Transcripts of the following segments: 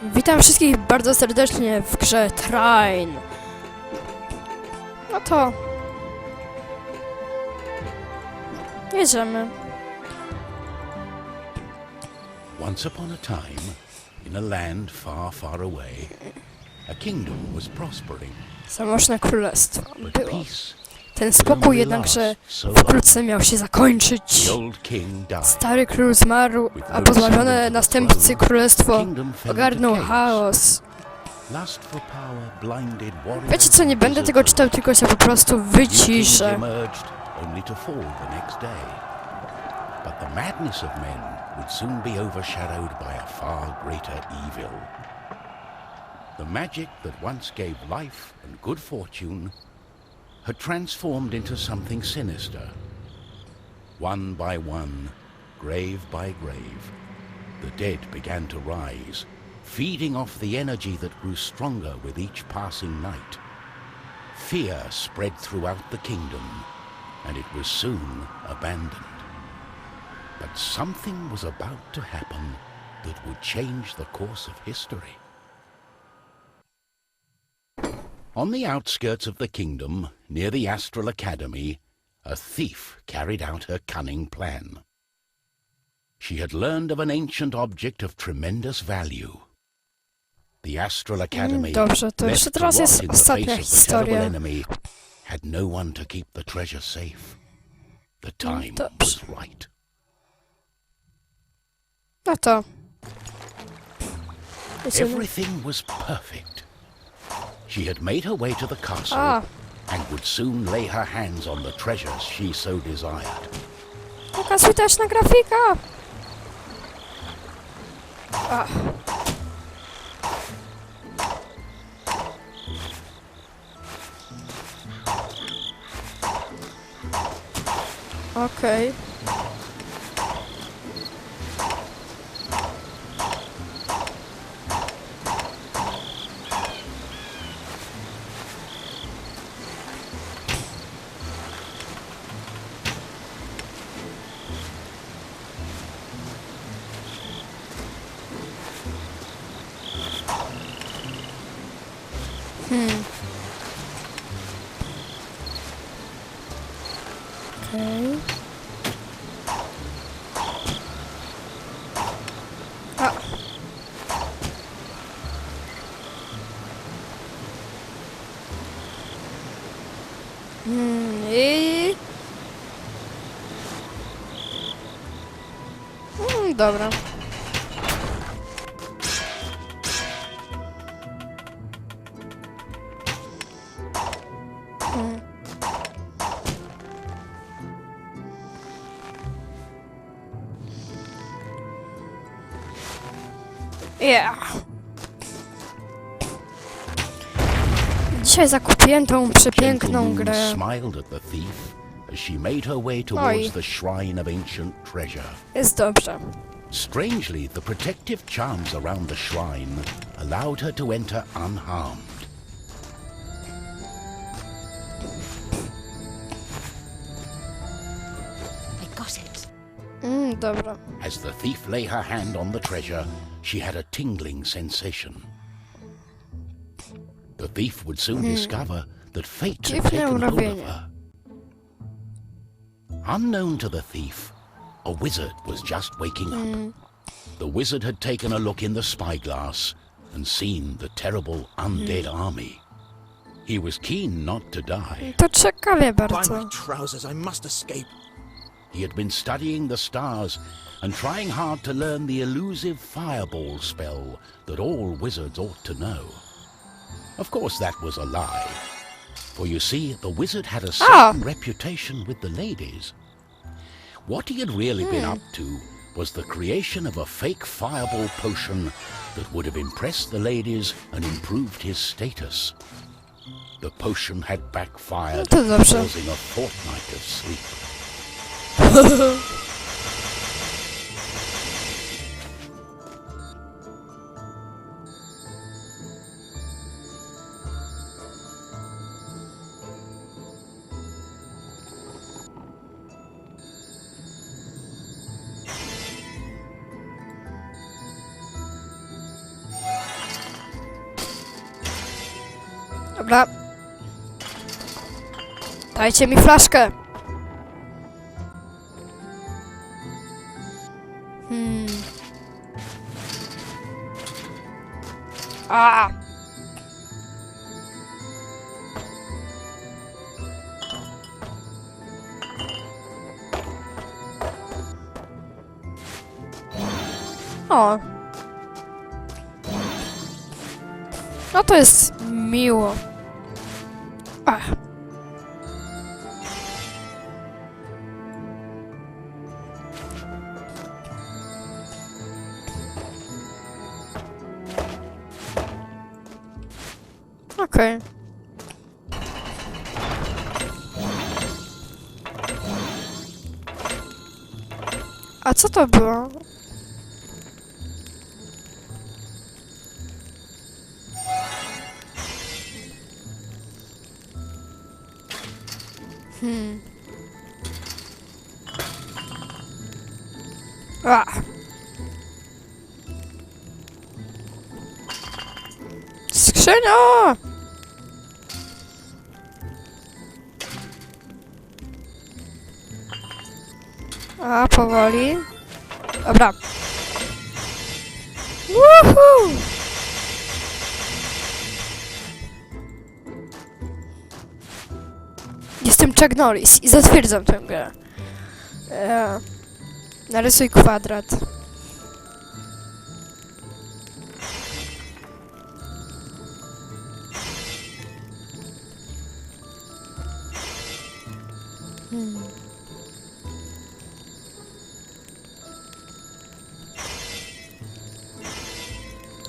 Witam wszystkich bardzo serdecznie w grze Trine. No to... jedziemy. Once upon a time, in a land far, far away, a kingdom was prospering, Zamożne królestwo but było. peace Ten spokój jednakże wkrótce miał się zakończyć. the old king died. Stary król zmarł, a pozbawione następcy królestwo ogarnął chaos. Lust for power blinded warriors Wiecie co, nie będę tego czytał, tylko się po prostu wyciszę. emerged only to fall the next day. But the madness of men would soon be overshadowed by a far greater evil. The magic that once gave life and good fortune had transformed into something sinister. One by one, grave by grave, the dead began to rise, feeding off the energy that grew stronger with each passing night. Fear spread throughout the kingdom, and it was soon abandoned. But something was about to happen that would change the course of history. On the outskirts of the kingdom, near the Astral Academy, a thief carried out her cunning plan. She had learned of an ancient object of tremendous value. The Astral Academy, Dobrze, to jeszcze left to teraz rot jest in the ostatnia face of the terrible historia. enemy, had no one to keep the treasure safe. The time Dobrze. was right. No to... jedziemy. Everything was perfect. She had made her way to the castle A, and would soon lay her hands on the treasures she so desired. pokazuj też na grafika! A. Okej. Okej. A. I... dobra. Yeah. Dzisiaj zakupiłem tą przepiękną Gentle grę. moon smiled at the thief as she made her way Oj. towards the shrine of ancient treasure. Jest dobrze. Strangely, the protective charms around the shrine allowed her to enter unharmed. I got it. Dobra. As the thief lay her hand on the treasure, she had a tingling sensation. The thief would soon discover that fate had Dziwne taken hold of urobienie. her. Unknown to the thief, a wizard was just waking up. The wizard had taken a look in the spyglass and seen the terrible undead army. He was keen not to die. To ciekawie By bardzo. my trousers, I must escape. He had been studying the stars and trying hard to learn the elusive fireball spell that all wizards ought to know. Of course, that was a lie. For you see, the wizard had a certain reputation with the ladies. What he had really been up to was the creation of a fake fireball potion that would have impressed the ladies and improved his status. The potion had backfired, No to dobrze. causing a fortnight of sleep. Dobra. Dajcie mi flaszkę. A! O. No to jest miło. Ach. Okej. A co to było? A. Skrzynia! A, powoli. Dobra. Woohoo! Jestem Chuck Norris i zatwierdzam tę grę. Narysuj kwadrat.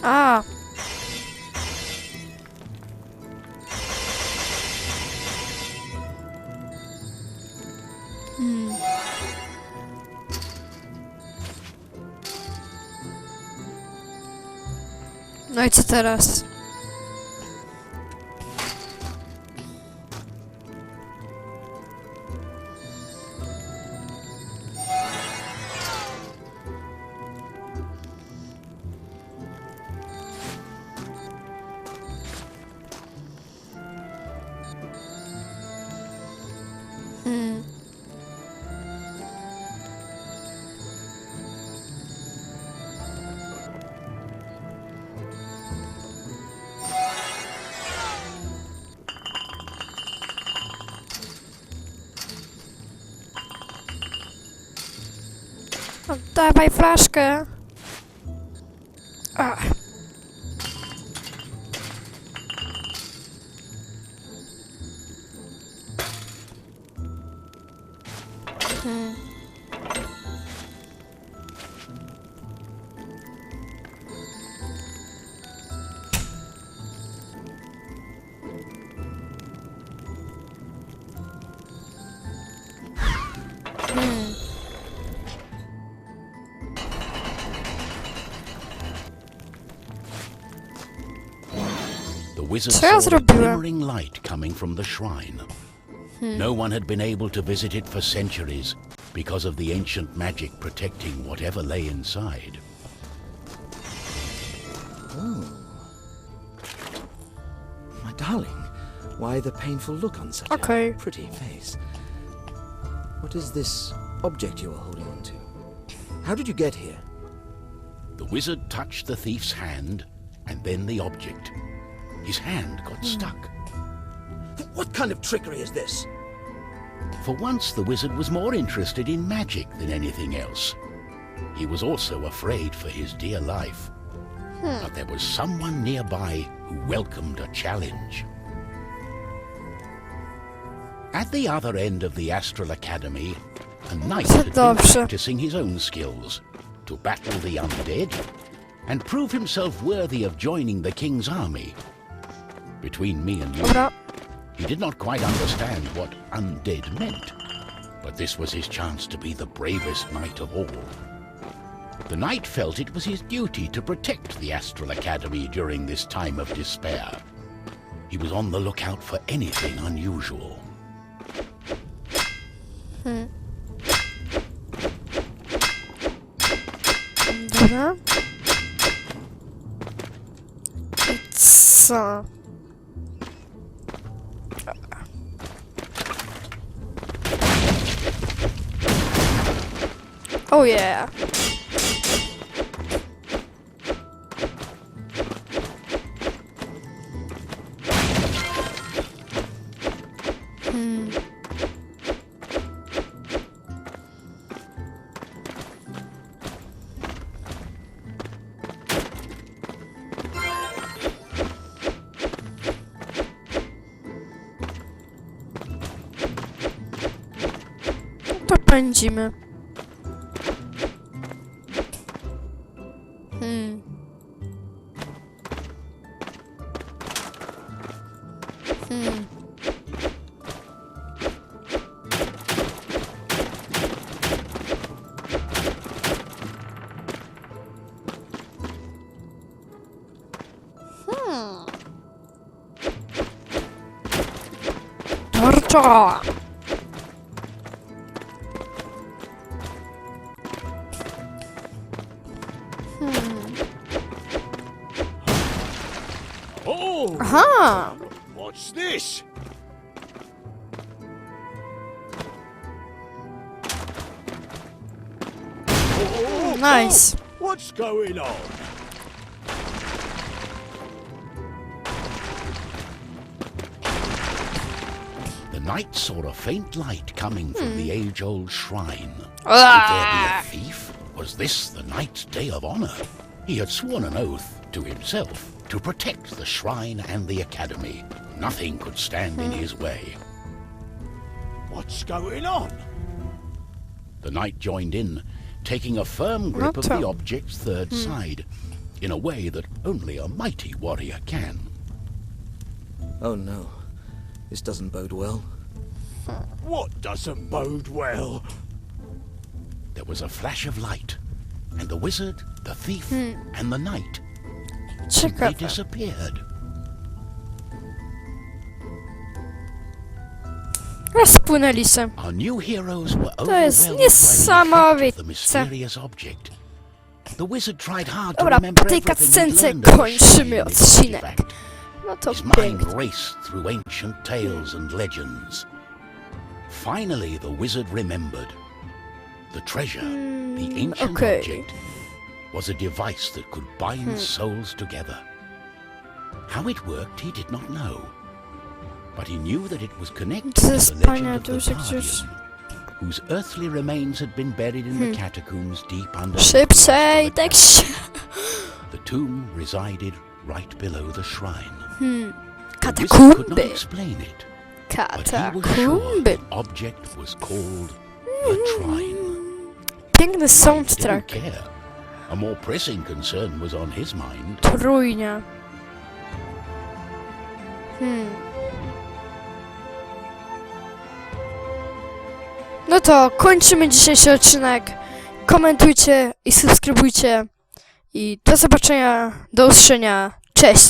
A. No i co teraz? No, dawaj flaszkę. A. The wizard Co ja saw a zrobiłem? glimmering light coming from the shrine. No one had been able to visit it for centuries because of the ancient magic protecting whatever lay inside. My darling, why the painful look on such Okay. a pretty face? What is this object you are holding on to? How did you get here? The wizard touched the thief's hand and then the object. His hand got stuck. What kind of trickery is this? For once, the wizard was more interested in magic than anything else. He was also afraid for his dear life. But there was someone nearby who welcomed a challenge. At the other end of the Astral Academy, a knight had been Dobrze. practicing his own skills to battle the undead and prove himself worthy of joining the king's army. Between me and you, Dobra. he did not quite understand what undead meant, but this was his chance to be the bravest knight of all. The knight felt it was his duty to protect the Astral Academy during this time of despair. He was on the lookout for anything unusual. Dobra. I co? Oh yeah. To pędzimy. Tarcza! Oh, Aha! what's this? Nice. What's going on? The knight saw a faint light coming from the age-old shrine. Ah! Could there be a thief? Was this the knight's day of honor? He had sworn an oath to himself to protect the shrine and the academy. Nothing could stand in his way. What's going on? The knight joined in, taking a firm grip of Not the a- object's third side, in a way that only a mighty warrior can. Oh no, this doesn't bode well. What doesn't bode well? There was a flash of light, and the wizard, the thief, and the knight simply Ciekawe. disappeared. Rozpłynęli się. Our new heroes were To jest overwhelmed by the effect niesamowite. of the mysterious object. The wizard tried hard to Dobra, remember po tej everything he'd cutscence learned of the kończymy shrine and its odcinek. artifact. No to His mind pięknie. raced through ancient tales and legends. Finally, the wizard remembered. The treasure, the ancient okay. object, was a device that could bind souls together. How it worked, he did not know. But he knew that it was connected to Ze the spania legend of the duszy gdzieś. Guardian, whose earthly remains had been buried in the catacombs deep under the Szybciej, blast of tak the się... The tomb resided right below the shrine. The wizard could not Katakumby. explain it, but he was sure Katakumby. the object was called the Trine. Piękny Knight soundtrack. didn't care. A more pressing concern was on his mind. Trójnia. No to kończymy dzisiejszy odcinek. Komentujcie i subskrybujcie. I do zobaczenia, do usłyszenia. Cześć!